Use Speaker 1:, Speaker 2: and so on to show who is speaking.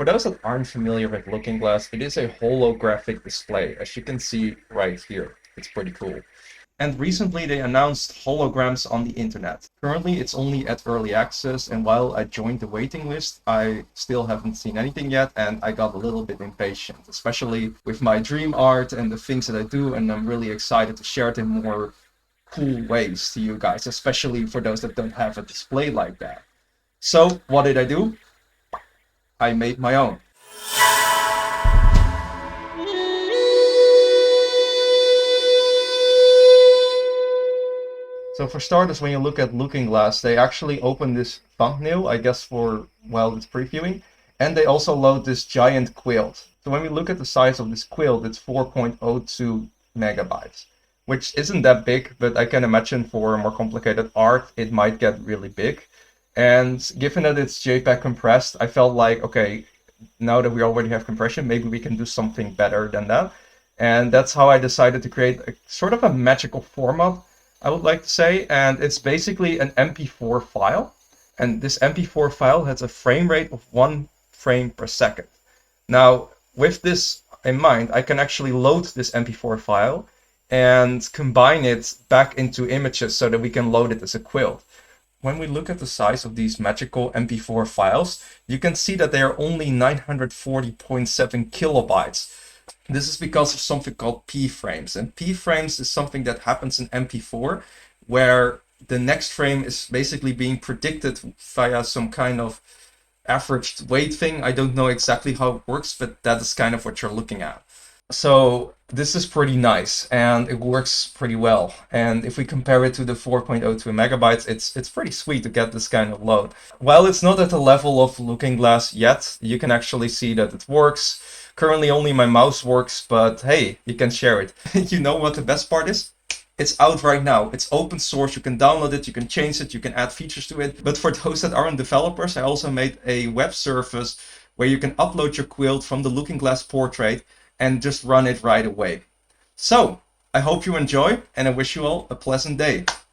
Speaker 1: For those that aren't familiar with Looking Glass, it is a holographic display, as you can see right here. It's pretty cool. And recently they announced holograms on the internet. Currently it's only at early access, and while I joined the waiting list, I still haven't seen anything yet, and I got a little bit impatient, especially with my dream art and the things that I do, and I'm really excited to share it in more cool ways to you guys, especially for those that don't have a display like that. So what did I do? I made my own. So for starters, when you look at Looking Glass, they actually open this thumbnail, I guess for, well, it's previewing, and they also load this giant quilt. So when we look at the size of this quilt, it's 4.02 megabytes, which isn't that big, but I can imagine for more complicated art, it might get really big. And given that it's JPEG compressed, I felt like, okay, now that we already have compression, maybe we can do something better than that. And that's how I decided to create a sort of a magical format, I would like to say. And it's basically an MP4 file. And this MP4 file has a frame rate of 1 frame per second. Now, with this in mind, I can actually load this MP4 file and combine it back into images so that we can load it as a quilt. When we look at the size of these magical MP4 files, you can see that they are only 940.7 kilobytes. This is because of something called p-frames, and p-frames is something that happens in MP4 where the next frame is basically being predicted via some kind of averaged weight thing. I don't know exactly how it works, but that is kind of what you're looking at. So this is pretty nice and it works pretty well. And if we compare it to the 4.02 megabytes, it's pretty sweet to get this kind of load. While it's not at the level of Looking Glass yet, you can actually see that it works. Currently only my mouse works, but hey, you can share it. You know what the best part is? It's out right now. It's open source. You can download it, you can change it, you can add features to it. But for those that aren't developers, I also made a web service where you can upload your quilt from the Looking Glass portrait and just run it right away. So, I hope you enjoy, and I wish you all a pleasant day.